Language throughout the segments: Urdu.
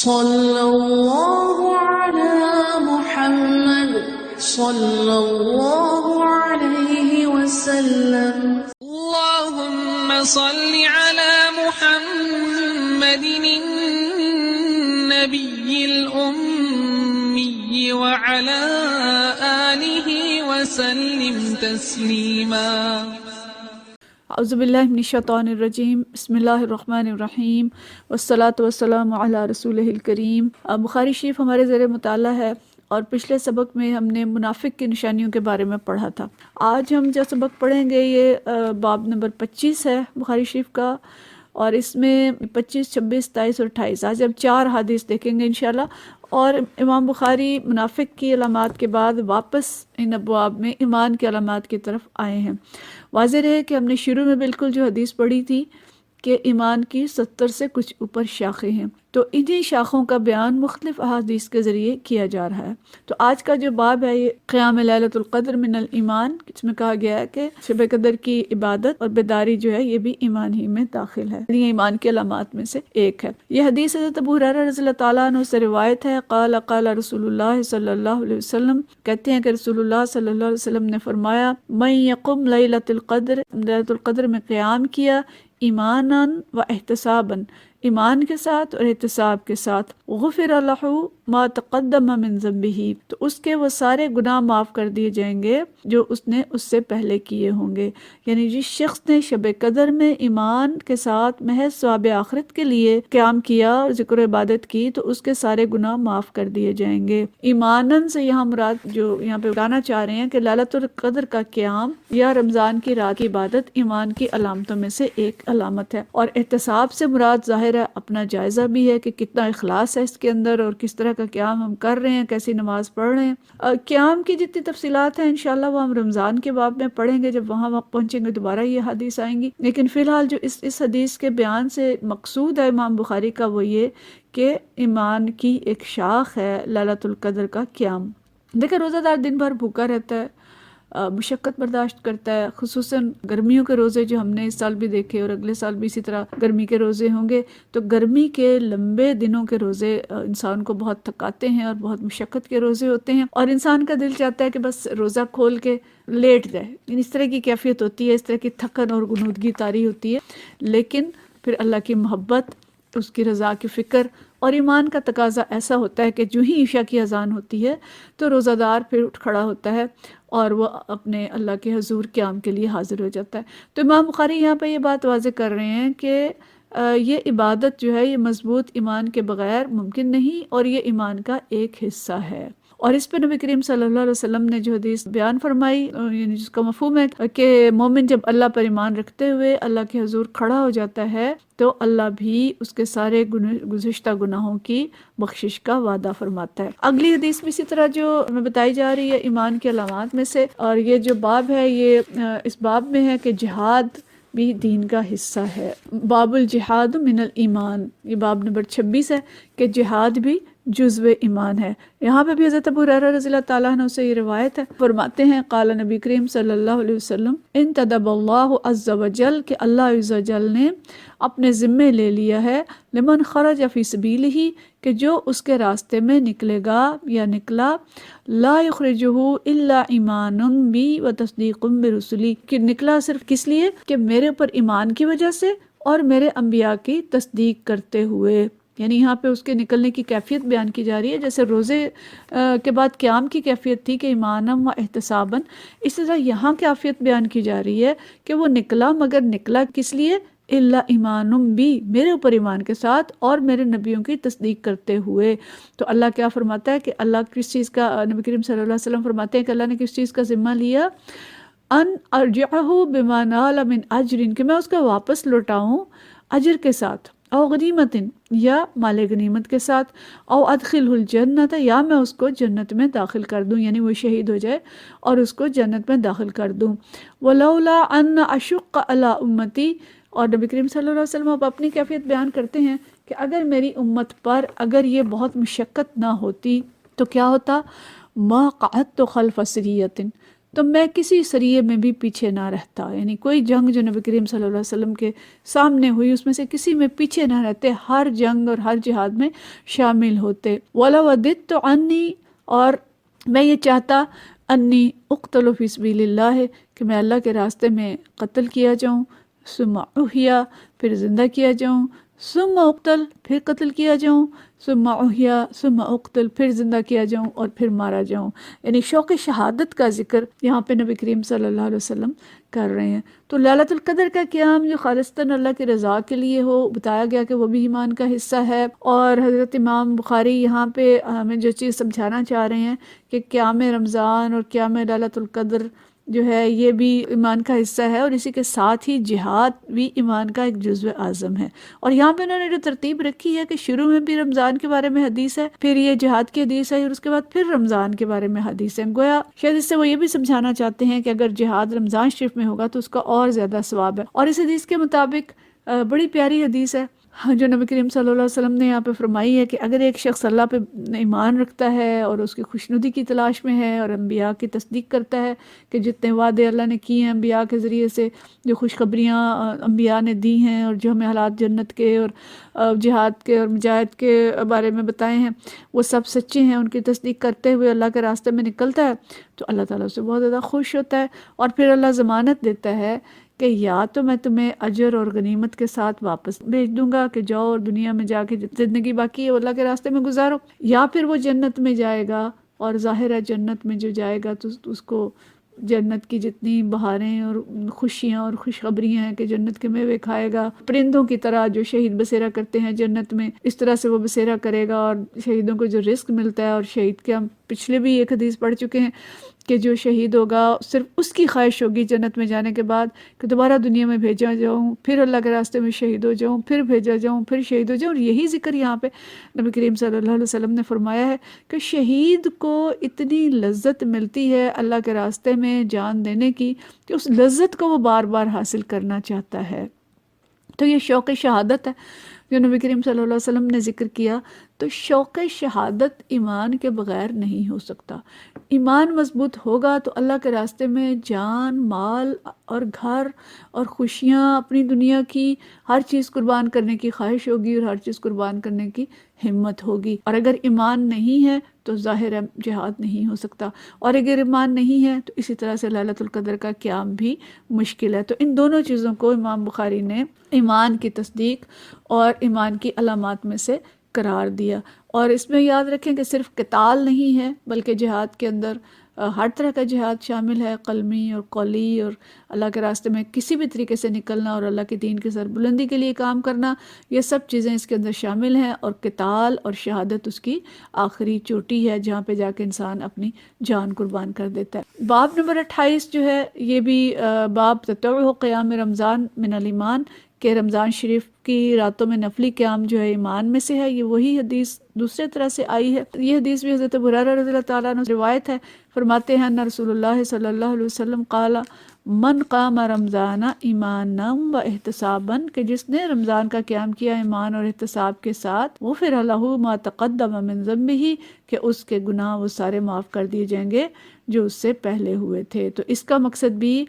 صلی اللہ علی محمد صلی اللہ علیہ وسلم. اللهم صل على محمد النبي الأمي وعلى آله وسلم تسليما. اعوذ باللہ من الشیطان الرجیم. بسم اللہ الرحمن الرحیم والصلاة والسلام علی رسولہ الکریم. بخاری شریف ہمارے زیر مطالعہ ہے اور پچھلے سبق میں ہم نے منافق کی نشانیوں کے بارے میں پڑھا تھا. آج ہم جو سبق پڑھیں گے یہ باب نمبر 25 ہے بخاری شریف کا، اور اس میں 25، 26، 27 اور 28 آج ہم 4 حدیث دیکھیں گے انشاءاللہ. اور امام بخاری منافق کی علامات کے بعد واپس ان ابواب میں ایمان کی علامات کی طرف آئے ہیں. واضح رہے کہ ہم نے شروع میں بالکل جو حدیث پڑھی تھی کہ ایمان کی 70 سے کچھ اوپر شاخیں ہیں، تو انہی شاخوں کا بیان مختلف احادیث کے ذریعے کیا جا رہا ہے. تو آج کا جو باب ہے یہ قیام لیلۃ القدر من الایمان، اس میں کہا گیا ہے کہ شب قدر کی عبادت اور بیداری جو ہے یہ بھی ایمان ہی میں داخل ہے، یہ ایمان کی علامات میں سے ایک ہے. یہ حدیث حضرت ابو ہریرہ رضی اللہ تعالیٰ عنہ سے روایت ہے. قال رسول اللہ صلی اللہ علیہ وسلم، کہتے ہیں کہ رسول اللہ صلی اللہ علیہ وسلم نے فرمایا، من یقم لیلۃ القدر، لیلۃ القدر میں قیام کیا، ایمانا و احتسابا، ایمان کے ساتھ اور احتساب کے ساتھ، غفر لہ ما تقدم من ذنبہ، تو اس کے وہ سارے گناہ معاف کر دیے جائیں گے جو اس نے اس سے پہلے کیے ہوں گے. یعنی جس شخص نے شب قدر میں ایمان کے ساتھ محض ثواب آخرت کے لیے قیام کیا اور ذکر و عبادت کی تو اس کے سارے گناہ معاف کر دیے جائیں گے. ایمانن سے یہاں مراد جو یہاں پہ بتانا چاہ رہے ہیں کہ لیلۃ القدر کا قیام یا رمضان کی رات کی عبادت ایمان کی علامتوں میں سے ایک علامت ہے. اور احتساب سے مراد ظاہر ہے اپنا جائزہ بھی ہے کہ کتنا اخلاص ہے اس کے اندر اور کس طرح کا قیام ہم کر رہے ہیں، کیسی نماز پڑھ رہے ہیں. قیام کی جتنی تفصیلات ہیں انشاءاللہ وہ ہم رمضان کے باب میں پڑھیں گے، جب وہاں پہنچیں گے دوبارہ یہ حدیث آئیں گی. لیکن فی الحال جو اس حدیث کے بیان سے مقصود ہے امام بخاری کا وہ یہ کہ ایمان کی ایک شاخ ہے لیلۃ القدر کا قیام. دیکھیں روزہ دار دن بھر بھوکا رہتا ہے، مشقت برداشت کرتا ہے، خصوصاً گرمیوں کے روزے جو ہم نے اس سال بھی دیکھے اور اگلے سال بھی اسی طرح گرمی کے روزے ہوں گے، تو گرمی کے لمبے دنوں کے روزے انسان کو بہت تھکاتے ہیں اور بہت مشقت کے روزے ہوتے ہیں، اور انسان کا دل چاہتا ہے کہ بس روزہ کھول کے لیٹ جائے. یعنی اس طرح کی کیفیت ہوتی ہے، اس طرح کی تھکن اور غنودگی طاری ہوتی ہے. لیکن پھر اللہ کی محبت، اس کی رضا کی فکر اور ایمان کا تقاضا ایسا ہوتا ہے کہ جو ہی عشاء کی اذان ہوتی ہے تو روزہ دار پھر اٹھ کھڑا ہوتا ہے اور وہ اپنے اللہ کے حضور قیام کے لیے حاضر ہو جاتا ہے. تو امام بخاری یہاں پہ یہ بات واضح کر رہے ہیں کہ یہ عبادت جو ہے یہ مضبوط ایمان کے بغیر ممکن نہیں، اور یہ ایمان کا ایک حصہ ہے. اور اس پہ نبی کریم صلی اللہ علیہ وسلم نے جو حدیث بیان فرمائی، یعنی جس کا مفہوم ہے کہ مومن جب اللہ پر ایمان رکھتے ہوئے اللہ کے حضور کھڑا ہو جاتا ہے تو اللہ بھی اس کے سارے گزشتہ گناہوں کی بخشش کا وعدہ فرماتا ہے. اگلی حدیث بھی اسی طرح جو ہمیں بتائی جا رہی ہے ایمان کی علامات میں سے، اور یہ جو باب ہے یہ اس باب میں ہے کہ جہاد بھی دین کا حصہ ہے. باب الجہاد من الایمان، یہ باب نمبر 26 ہے کہ جہاد بھی جزو ایمان ہے. یہاں پہ بھی حضرت ابو ہریرہ رضی اللہ تعالیٰ عنہ سے یہ روایت ہے، فرماتے ہیں قال نبی کریم صلی اللہ علیہ وسلم، انتدب اللہ عز وجل، کہ اللہ عز وجل نے اپنے ذمے لے لیا ہے، لمن خرج فی سبیلہ، کہ جو اس کے راستے میں نکلے گا یا نکلا، لا یخرجہ الا ایمان بی و تصدیق برسلی، کہ نکلا صرف کس لیے کہ میرے اوپر ایمان کی وجہ سے اور میرے انبیاء کی تصدیق کرتے ہوئے. یعنی یہاں پہ اس کے نکلنے کی کیفیت بیان کی جا رہی ہے، جیسے روزے کے بعد قیام کی کیفیت تھی کہ ایمانم و احتساباً، اس طرح یہاں کیفیت بیان کی جا رہی ہے کہ وہ نکلا، مگر نکلا کس لیے؟ الا ایمانم بی، میرے اوپر ایمان کے ساتھ اور میرے نبیوں کی تصدیق کرتے ہوئے. تو اللہ کیا فرماتا ہے کہ اللہ کس چیز کا، نبی کریم صلی اللہ علیہ وسلم فرماتے ہیں کہ اللہ نے کس چیز کا ذمہ لیا؟ ان ارجعہ بما نال من اجر، کہ میں اس کو واپس لوٹاؤں اجر کے ساتھ، او غنیمت، یا مال غنیمت کے ساتھ، او ادخلہ الجنت، یا میں اس کو جنت میں داخل کر دوں، یعنی وہ شہید ہو جائے اور اس کو جنت میں داخل کر دوں. ولولا ان اشق علی امتی، اور نبی کریم صلی اللہ علیہ وسلم اب اپنی کیفیت بیان کرتے ہیں کہ اگر میری امت پر اگر یہ بہت مشقت نہ ہوتی تو کیا ہوتا؟ ما قعدت خلف سریۃ، تو میں کسی سریے میں بھی پیچھے نہ رہتا. یعنی کوئی جنگ جو نبی کریم صلی اللہ علیہ وسلم کے سامنے ہوئی اس میں سے کسی میں پیچھے نہ رہتے، ہر جنگ اور ہر جہاد میں شامل ہوتے. وَلَوْ وَدِدْتُ عَنِّي، اور میں یہ چاہتا انی اقتل فی سبیل اللہ، کہ میں اللہ کے راستے میں قتل کیا جاؤں، ثم احیا، پھر زندہ کیا جاؤں، ثم اقتل، پھر قتل کیا جاؤں، ثم احیا، ثم اقتل، پھر زندہ کیا جاؤں اور پھر مارا جاؤں. یعنی شوق شہادت کا ذکر یہاں پہ نبی کریم صلی اللہ علیہ وسلم کر رہے ہیں. تو لیلۃ القدر کا قیام جو خالصتاً اللہ کی رضا کے لیے ہو، بتایا گیا کہ وہ بھی ایمان کا حصہ ہے. اور حضرت امام بخاری یہاں پہ ہمیں جو چیز سمجھانا چاہ رہے ہیں کہ قیام رمضان اور قیام لیلۃ القدر جو ہے یہ بھی ایمان کا حصہ ہے، اور اسی کے ساتھ ہی جہاد بھی ایمان کا ایک جزو اعظم ہے. اور یہاں پہ انہوں نے جو ترتیب رکھی ہے کہ شروع میں بھی رمضان کے بارے میں حدیث ہے، پھر یہ جہاد کی حدیث ہے، اور اس کے بعد پھر رمضان کے بارے میں حدیث ہے. گویا شاید اس سے وہ یہ بھی سمجھانا چاہتے ہیں کہ اگر جہاد رمضان شریف میں ہوگا تو اس کا اور زیادہ ثواب ہے. اور اس حدیث کے مطابق بڑی پیاری حدیث ہے جو نبی کریم صلی اللہ علیہ وسلم نے یہاں پہ فرمائی ہے کہ اگر ایک شخص اللہ پہ ایمان رکھتا ہے اور اس کی خوشنودی کی تلاش میں ہے اور انبیاء کی تصدیق کرتا ہے کہ جتنے وعدے اللہ نے کیے ہیں انبیاء کے ذریعے سے، جو خوشخبریاں انبیاء نے دی ہیں اور جو ہمیں حالات جنت کے اور جہاد کے اور مجاہد کے بارے میں بتائے ہیں وہ سب سچے ہیں، ان کی تصدیق کرتے ہوئے اللہ کے راستے میں نکلتا ہے تو اللہ تعالیٰ اس سے بہت زیادہ خوش ہوتا ہے. اور پھر اللہ ضمانت دیتا ہے کہ یا تو میں تمہیں اجر اور غنیمت کے ساتھ واپس بھیج دوں گا کہ جاؤ اور دنیا میں جا کے زندگی باقی ہے وہ اللہ کے راستے میں گزارو، یا پھر وہ جنت میں جائے گا. اور ظاہر ہے جنت میں جو جائے گا تو اس کو جنت کی جتنی بہاریں اور خوشیاں اور خوشخبریاں ہیں کہ جنت کے میوے کھائے گا، پرندوں کی طرح جو شہید بسیرا کرتے ہیں جنت میں اس طرح سے وہ بسیرا کرے گا. اور شہیدوں کو جو رزق ملتا ہے، اور شہید کے ہم پچھلے بھی ایک حدیث پڑھ چکے ہیں کہ جو شہید ہوگا صرف اس کی خواہش ہوگی جنت میں جانے کے بعد کہ دوبارہ دنیا میں بھیجا جاؤں، پھر اللہ کے راستے میں شہید ہو جاؤں، پھر بھیجا جاؤں، پھر شہید ہو جاؤں. اور یہی ذکر یہاں پہ نبی کریم صلی اللہ علیہ وسلم نے فرمایا ہے کہ شہید کو اتنی لذت ملتی ہے اللہ کے راستے میں جان دینے کی کہ اس لذت کو وہ بار بار حاصل کرنا چاہتا ہے. تو یہ شوق شہادت ہے جو نبی کریم صلی اللہ علیہ وسلم نے ذکر کیا. تو شوق شہادت ایمان کے بغیر نہیں ہو سکتا. ایمان مضبوط ہوگا تو اللہ کے راستے میں جان، مال اور گھر اور خوشیاں، اپنی دنیا کی ہر چیز قربان کرنے کی خواہش ہوگی اور ہر چیز قربان کرنے کی ہمت ہوگی. اور اگر ایمان نہیں ہے تو ظاہر ہے جہاد نہیں ہو سکتا، اور اگر ایمان نہیں ہے تو اسی طرح سے لیلۃ القدر کا قیام بھی مشکل ہے. تو ان دونوں چیزوں کو امام بخاری نے ایمان کی تصدیق اور ایمان کی علامات میں سے قرار دیا. اور اس میں یاد رکھیں کہ صرف قتال نہیں ہے بلکہ جہاد کے اندر ہر طرح کا جہاد شامل ہے، قلمی اور قولی، اور اللہ کے راستے میں کسی بھی طریقے سے نکلنا اور اللہ کے دین کی سربلندی کے لیے کام کرنا، یہ سب چیزیں اس کے اندر شامل ہیں. اور قتال اور شہادت اس کی آخری چوٹی ہے جہاں پہ جا کے انسان اپنی جان قربان کر دیتا ہے. باب نمبر 28 جو ہے یہ بھی باب تطوع قیام رمضان من الایمان، کہ رمضان شریف کی راتوں میں نفلی قیام جو ہے ایمان میں سے ہے. یہ وہی حدیث دوسرے طرح سے آئی ہے. یہ حدیث بھی حضرت ابو ہریرہ رضی اللہ تعالیٰ عنہ روایت ہے. فرماتے ہیں ان رسول اللہ صلی اللہ علیہ وسلم قال من قام رمضان ایمانا و احتسابا، کہ جس نے رمضان کا قیام کیا ایمان اور احتساب کے ساتھ، غفر لہ ما تقدم من ذنبہ، کہ اس کے گناہ وہ سارے معاف کر دیے جائیں گے جو اس سے پہلے ہوئے تھے. تو اس کا مقصد بھی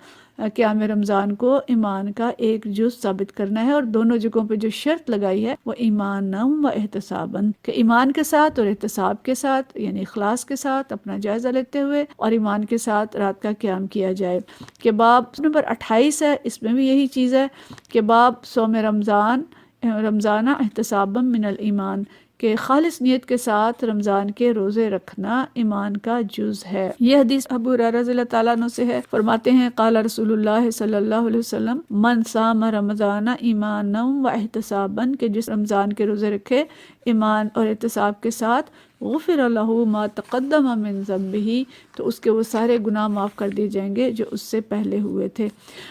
قیام رمضان کو ایمان کا ایک جز ثابت کرنا ہے. اور دونوں جگہوں پہ جو شرط لگائی ہے وہ ایمانا و احتسابا، کہ ایمان کے ساتھ اور احتساب کے ساتھ یعنی اخلاص کے ساتھ اپنا جائزہ لیتے ہوئے اور ایمان کے ساتھ رات کا قیام کیا جائے. کہ باب نمبر 28 ہے، اس میں بھی یہی چیز ہے کہ باب صوم رمضان احتسابا من الایمان، کہ خالص نیت کے ساتھ رمضان کے روزے رکھنا ایمان کا جز ہے. یہ حدیث ابو ہریرہ رضی اللہ تعالیٰ عنہ سے ہے. فرماتے ہیں قال رسول اللہ صلی اللہ علیہ وسلم من صام رمضان ایمانا و احتسابا، کہ جس رمضان کے روزے رکھے ایمان اور احتساب کے ساتھ، غفر لہ ما تقدم من ذنبہ، تو اس کے وہ سارے گناہ معاف کر دیے جائیں گے جو اس سے پہلے ہوئے تھے.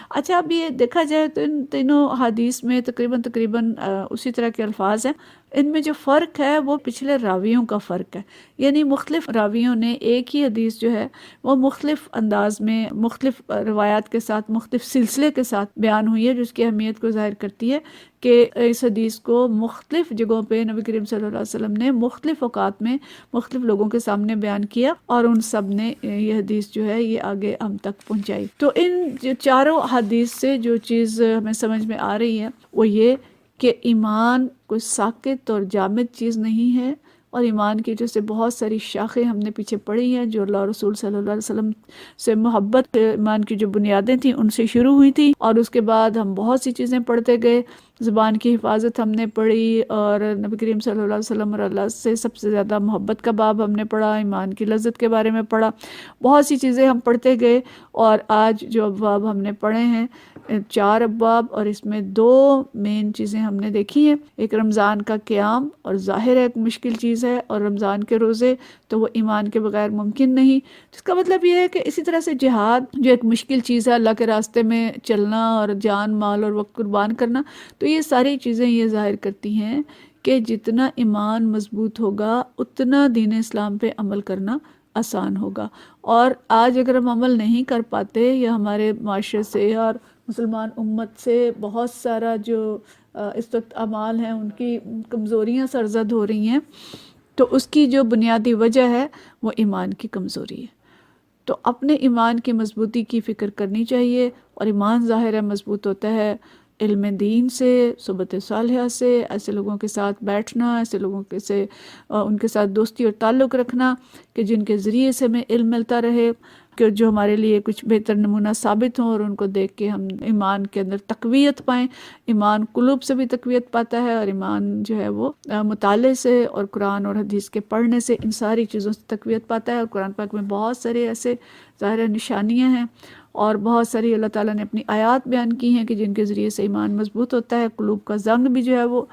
اچھا اب یہ دیکھا جائے تو ان تینوں حدیث میں تقریباً اسی طرح کے الفاظ ہیں. ان میں جو فرق ہے وہ پچھلے راویوں کا فرق ہے. یعنی مختلف راویوں نے ایک ہی حدیث جو ہے وہ مختلف انداز میں مختلف روایات کے ساتھ مختلف سلسلے کے ساتھ بیان ہوئی ہے، جو اس کی اہمیت کو ظاہر کرتی ہے کہ اس حدیث کو مختلف جگہوں پہ نبی کریم صلی اللہ علیہ وسلم نے مختلف اوقات میں مختلف لوگوں کے سامنے بیان کیا اور ان سب نے یہ حدیث جو ہے یہ آگے ہم تک پہنچائی۔ تو ان جو چاروں حدیث سے جو چیز ہمیں سمجھ میں آ رہی ہے وہ یہ کہ ایمان کوئی ساکت اور جامد چیز نہیں ہے، اور ایمان کی جیسے بہت ساری شاخیں ہم نے پیچھے پڑھی ہیں جو اللہ رسول صلی اللہ علیہ وسلم سے محبت، ایمان کی جو بنیادیں تھیں ان سے شروع ہوئی تھی، اور اس کے بعد ہم بہت سی چیزیں پڑھتے گئے۔ زبان کی حفاظت ہم نے پڑھی، اور نبی کریم صلی اللہ علیہ وسلم اور اللہ سے سب سے زیادہ محبت کا باب ہم نے پڑھا، ایمان کی لذت کے بارے میں پڑھا، بہت سی چیزیں ہم پڑھتے گئے۔ اور آج جو ابواب ہم نے پڑھے ہیں 4 ابواب، اور اس میں 2 مین چیزیں ہم نے دیکھی ہیں، ایک رمضان کا قیام، اور ظاہر ہے ایک مشکل چیز ہے، اور رمضان کے روزے تو وہ ایمان کے بغیر ممکن نہیں۔ اس کا مطلب یہ ہے کہ اسی طرح سے جہاد جو ایک مشکل چیز ہے، اللہ کے راستے میں چلنا اور جان مال اور وقت قربان کرنا، تو یہ ساری چیزیں یہ ظاہر کرتی ہیں کہ جتنا ایمان مضبوط ہوگا اتنا دین اسلام پہ عمل کرنا آسان ہوگا۔ اور آج اگر ہم عمل نہیں کر پاتے، یا ہمارے معاشرے سے اور مسلمان امت سے بہت سارا جو اس وقت اعمال ہیں ان کی کمزوریاں سرزد ہو رہی ہیں، تو اس کی جو بنیادی وجہ ہے وہ ایمان کی کمزوری ہے۔ تو اپنے ایمان کی مضبوطی کی فکر کرنی چاہیے، اور ایمان ظاہر ہے مضبوط ہوتا ہے علم دین سے، صحبت صالحہ سے، ایسے لوگوں کے ساتھ بیٹھنا، ایسے لوگوں سے ان کے ساتھ دوستی اور تعلق رکھنا کہ جن کے ذریعے سے ہمیں علم ملتا رہے، کہ جو ہمارے لیے کچھ بہتر نمونہ ثابت ہوں، اور ان کو دیکھ کے ہم ایمان کے اندر تقویت پائیں۔ ایمان قلوب سے بھی تقویت پاتا ہے، اور ایمان جو ہے وہ مطالعے سے اور قرآن اور حدیث کے پڑھنے سے ان ساری چیزوں سے تقویت پاتا ہے۔ اور قرآن پاک میں بہت سارے ایسے ظاہر نشانیاں ہیں، اور بہت ساری اللہ تعالیٰ نے اپنی آیات بیان کی ہیں کہ جن کے ذریعے سے ایمان مضبوط ہوتا ہے۔ قلوب کا زنگ بھی جو ہے وہ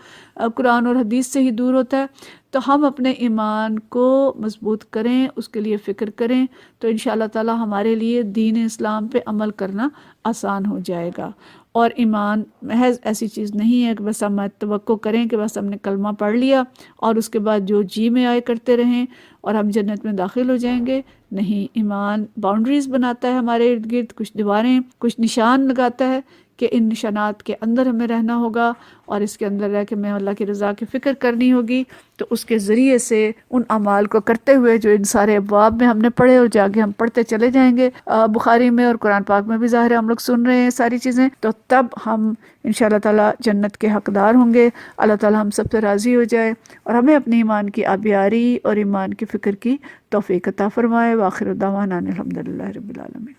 قرآن اور حدیث سے ہی دور ہوتا ہے۔ تو ہم اپنے ایمان کو مضبوط کریں، اس کے لیے فکر کریں، تو انشاءاللہ تعالیٰ ہمارے لیے دین اسلام پہ عمل کرنا آسان ہو جائے گا۔ اور ایمان محض ایسی چیز نہیں ہے کہ بس ہم توقع کریں کہ بس ہم نے کلمہ پڑھ لیا اور اس کے بعد جو جی میں آئے کرتے رہیں اور ہم جنت میں داخل ہو جائیں گے۔ نہیں، ایمان باؤنڈریز بناتا ہے ہمارے ارد گرد، کچھ دیواریں، کچھ نشان لگاتا ہے کہ ان نشانات کے اندر ہمیں رہنا ہوگا، اور اس کے اندر رہ کے ہمیں اللہ کی رضا کی فکر کرنی ہوگی۔ تو اس کے ذریعے سے ان اعمال کو کرتے ہوئے جو ان سارے ابواب میں ہم نے پڑھے اور جاگے ہم پڑھتے چلے جائیں گے، بخاری میں اور قرآن پاک میں بھی ظاہر ہے ہم لوگ سن رہے ہیں ساری چیزیں، تو تب ہم انشاءاللہ تعالیٰ جنت کے حقدار ہوں گے۔ اللہ تعالیٰ ہم سب سے راضی ہو جائے اور ہمیں اپنے ایمان کی آبیاری اور ایمان کی فکر کی توفیق عطا فرمائے۔ وآخر دعوانا الحمدللہ رب العالمین۔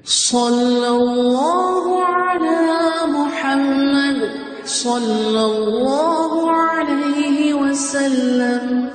صلی اللہ علی محمد صلی اللہ علیہ وسلم۔